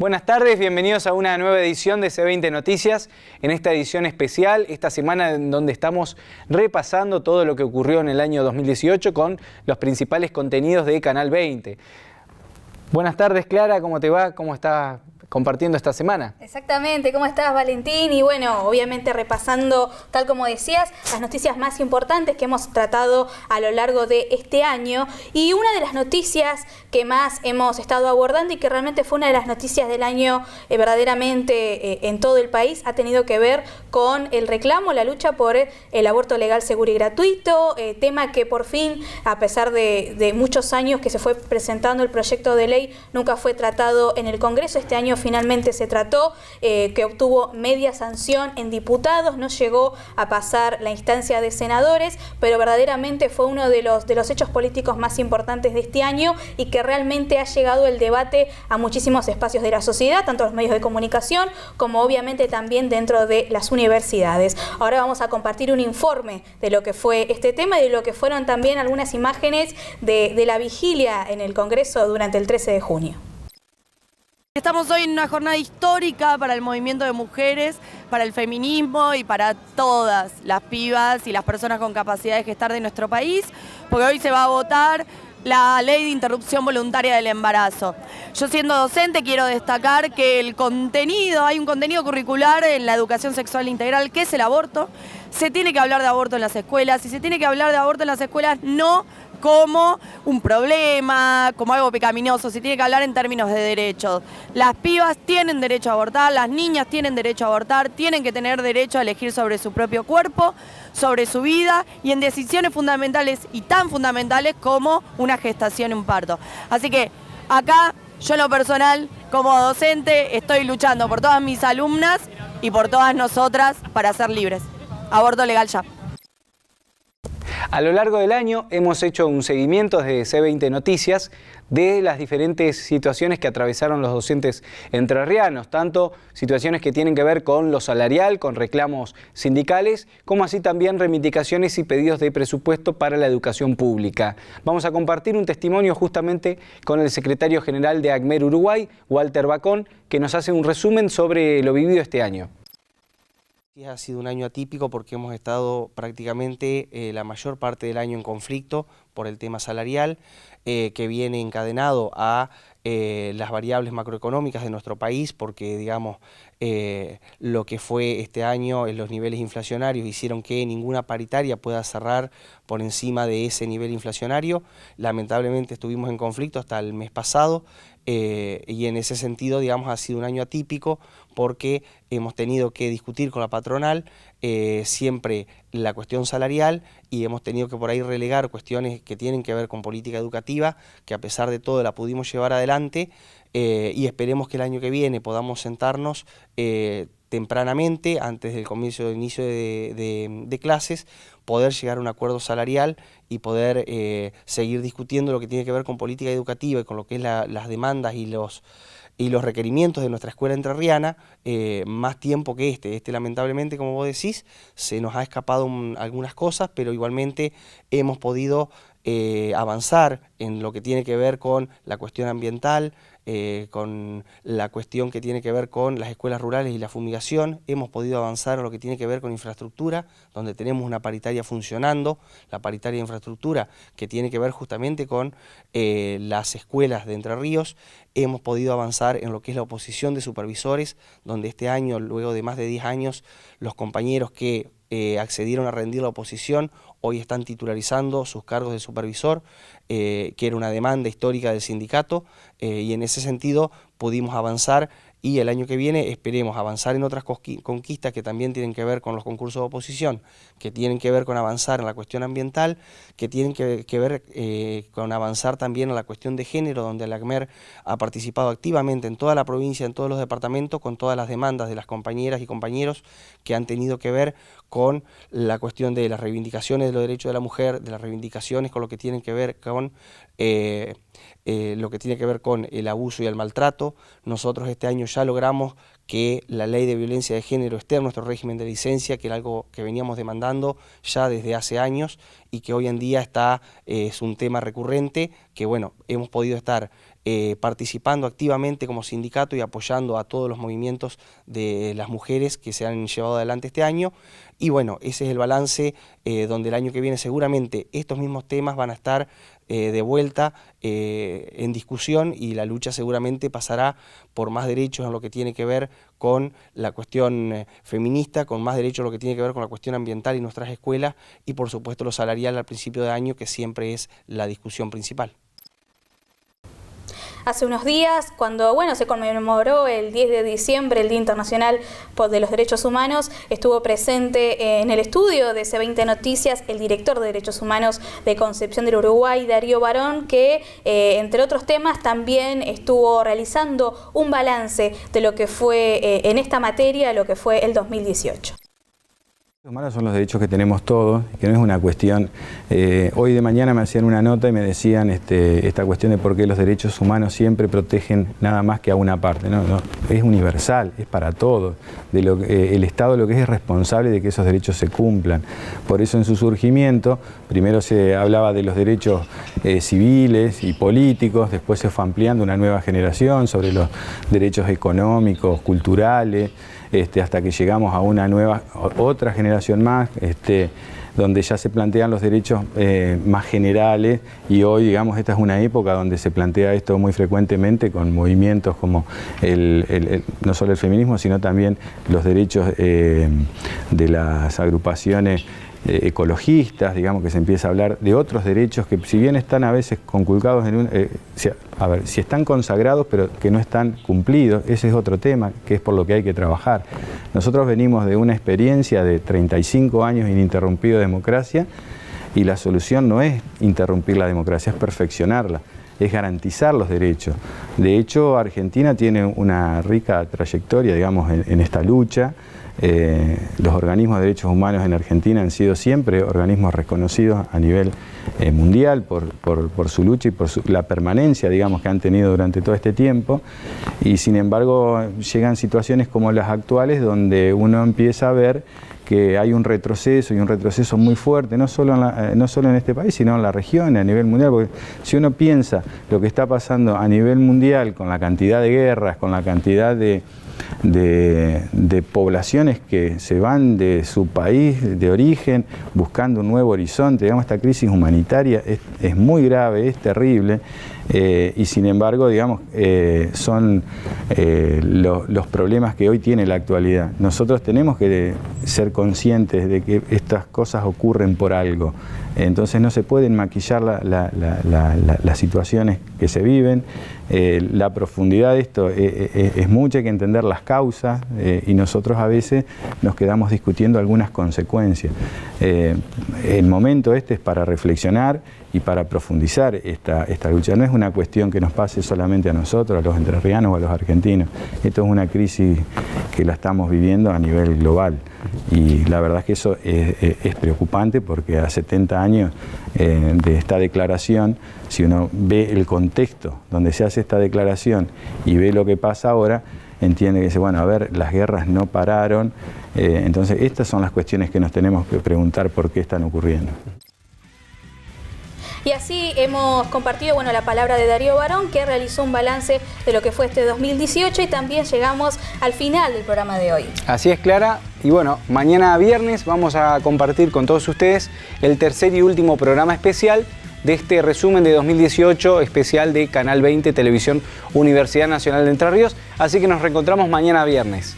Buenas tardes, bienvenidos a una nueva edición de C20 Noticias, en esta edición especial, esta semana en donde estamos repasando todo lo que ocurrió en el año 2018 con los principales contenidos de Canal 20. Buenas tardes, Clara, ¿cómo te va? ¿Cómo estás compartiendo esta semana? Exactamente, ¿cómo estás, Valentín? Y bueno, obviamente repasando, tal como decías, las noticias más importantes que hemos tratado a lo largo de este año. Y una de las noticias que más hemos estado abordando y que realmente fue una de las noticias del año verdaderamente en todo el país, ha tenido que ver con el reclamo, la lucha por el aborto legal, seguro y gratuito, tema que por fin, a pesar de muchos años que se fue presentando el proyecto de ley, nunca fue tratado en el Congreso. Este año finalmente se trató, que obtuvo media sanción en diputados, no llegó a pasar la instancia de senadores, pero verdaderamente fue uno de los hechos políticos más importantes de este año y que realmente ha llegado el debate a muchísimos espacios de la sociedad, tanto los medios de comunicación como obviamente también dentro de las universidades. Ahora vamos a compartir un informe de lo que fue este tema y de lo que fueron también algunas imágenes de la vigilia en el Congreso durante el 13 de junio. Estamos hoy en una jornada histórica para el movimiento de mujeres, para el feminismo y para todas las pibas y las personas con capacidad de gestar de nuestro país, porque hoy se va a votar la ley de interrupción voluntaria del embarazo. Yo, siendo docente, quiero destacar que hay un contenido curricular en la educación sexual integral, que es el aborto. Se tiene que hablar de aborto en las escuelas, y se tiene que hablar de aborto en las escuelas no como un problema, como algo pecaminoso, se tiene que hablar en términos de derechos. Las pibas tienen derecho a abortar, las niñas tienen derecho a abortar, tienen que tener derecho a elegir sobre su propio cuerpo, sobre su vida y en decisiones fundamentales y tan fundamentales como una gestación y un parto. Así que acá, yo en lo personal, como docente, estoy luchando por todas mis alumnas y por todas nosotras para ser libres. Aborto legal ya. A lo largo del año hemos hecho un seguimiento de C20 Noticias de las diferentes situaciones que atravesaron los docentes entrerrianos, tanto situaciones que tienen que ver con lo salarial, con reclamos sindicales, como así también reivindicaciones y pedidos de presupuesto para la educación pública. Vamos a compartir un testimonio justamente con el secretario general de ACMER Uruguay, Walter Bacón, que nos hace un resumen sobre lo vivido este año. Ha sido un año atípico porque hemos estado prácticamente la mayor parte del año en conflicto por el tema salarial, que viene encadenado a las variables macroeconómicas de nuestro país, porque digamos lo que fue este año en los niveles inflacionarios hicieron que ninguna paritaria pueda cerrar por encima de ese nivel inflacionario. Lamentablemente estuvimos en conflicto hasta el mes pasado, y en ese sentido, digamos, ha sido un año atípico porque hemos tenido que discutir con la patronal siempre la cuestión salarial, y hemos tenido que por ahí relegar cuestiones que tienen que ver con política educativa, que a pesar de todo la pudimos llevar adelante, y esperemos que el año que viene podamos sentarnos tempranamente, antes del inicio de clases, poder llegar a un acuerdo salarial y poder seguir discutiendo lo que tiene que ver con política educativa y con lo que es las demandas y los requerimientos de nuestra escuela entrerriana, más tiempo que este. Lamentablemente, como vos decís, se nos ha escapado algunas cosas, pero igualmente hemos podido avanzar en lo que tiene que ver con la cuestión ambiental, con la cuestión que tiene que ver con las escuelas rurales y la fumigación. Hemos podido avanzar en lo que tiene que ver con infraestructura, donde tenemos una paritaria funcionando, la paritaria de infraestructura que tiene que ver justamente con las escuelas de Entre Ríos. Hemos podido avanzar en lo que es la oposición de supervisores, donde este año, luego de más de 10 años, los compañeros que accedieron a rendir la oposición hoy están titularizando sus cargos de supervisor, que era una demanda histórica del sindicato, y en ese sentido pudimos avanzar, y el año que viene esperemos avanzar en otras conquistas que también tienen que ver con los concursos de oposición, que tienen que ver con avanzar en la cuestión ambiental, que tienen que ver con avanzar también en la cuestión de género, donde la ACMER ha participado activamente en toda la provincia, en todos los departamentos, con todas las demandas de las compañeras y compañeros que han tenido que ver con la cuestión de las reivindicaciones de los derechos de la mujer, de las reivindicaciones con lo que tienen que ver con el abuso y el maltrato. Nosotros este año ya logramos que la ley de violencia de género esté en nuestro régimen de licencia, que era algo que veníamos demandando ya desde hace años y que hoy en día es un tema recurrente, que bueno, hemos podido estar participando activamente como sindicato y apoyando a todos los movimientos de las mujeres que se han llevado adelante este año. Y bueno, ese es el balance donde el año que viene seguramente estos mismos temas van a estar de vuelta en discusión, y la lucha seguramente pasará por más derechos en lo que tiene que ver con la cuestión feminista, con más derechos en lo que tiene que ver con la cuestión ambiental y nuestras escuelas, y por supuesto lo salarial al principio de año, que siempre es la discusión principal. Hace unos días, cuando se conmemoró el 10 de diciembre, el Día Internacional de los Derechos Humanos, estuvo presente en el estudio de C20 Noticias el director de Derechos Humanos de Concepción del Uruguay, Darío Barón, que entre otros temas también estuvo realizando un balance de lo que fue en esta materia, lo que fue el 2018. Los humanos son los derechos que tenemos todos, que no es una cuestión. Hoy de mañana me hacían una nota y me decían esta cuestión de por qué los derechos humanos siempre protegen nada más que a una parte. No, es universal, es para todos. El Estado lo que es responsable de que esos derechos se cumplan. Por eso en su surgimiento, primero se hablaba de los derechos civiles y políticos, después se fue ampliando una nueva generación sobre los derechos económicos, culturales, hasta que llegamos a otra generación más, donde ya se plantean los derechos más generales, y hoy, digamos, esta es una época donde se plantea esto muy frecuentemente con movimientos como no solo el feminismo, sino también los derechos de las agrupaciones ecologistas, digamos, que se empieza a hablar de otros derechos que, si bien están a veces conculcados si están consagrados pero que no están cumplidos, ese es otro tema que es por lo que hay que trabajar. Nosotros venimos de una experiencia de 35 años ininterrumpido de democracia, y la solución no es interrumpir la democracia, es perfeccionarla, es garantizar los derechos. De hecho, Argentina tiene una rica trayectoria, digamos, en esta lucha. Los organismos de derechos humanos en Argentina han sido siempre organismos reconocidos a nivel mundial por su lucha y por la permanencia, digamos, que han tenido durante todo este tiempo, y sin embargo llegan situaciones como las actuales donde uno empieza a ver que hay un retroceso, y un retroceso muy fuerte, no solo en este país, sino en la región, a nivel mundial, porque si uno piensa lo que está pasando a nivel mundial con la cantidad de guerras, con la cantidad de poblaciones que se van de su país de origen buscando un nuevo horizonte, digamos, esta crisis humanitaria es muy grave, es terrible, y sin embargo, digamos, son los problemas que hoy tiene la actualidad. Nosotros tenemos que ser conscientes de que estas cosas ocurren por algo. Entonces no se pueden maquillar las situaciones que se viven. La profundidad de esto es mucha, hay que entender las causas, y nosotros a veces nos quedamos discutiendo algunas consecuencias. El momento es para reflexionar y para profundizar esta lucha. No es una cuestión que nos pase solamente a nosotros, a los entrerrianos o a los argentinos. Esto es una crisis que la estamos viviendo a nivel global, y la verdad es que eso es preocupante, porque a 70 años de esta declaración, si uno ve el contexto donde se hace esta declaración y ve lo que pasa ahora, entiende que dice, bueno, a ver, las guerras no pararon, entonces estas son las cuestiones que nos tenemos que preguntar por qué están ocurriendo. Y así hemos compartido la palabra de Darío Barón, que realizó un balance de lo que fue este 2018, y también llegamos al final del programa de hoy. Así es, Clara. Y mañana viernes vamos a compartir con todos ustedes el tercer y último programa especial de este resumen de 2018 especial de Canal 20 Televisión Universidad Nacional de Entre Ríos. Así que nos reencontramos mañana viernes.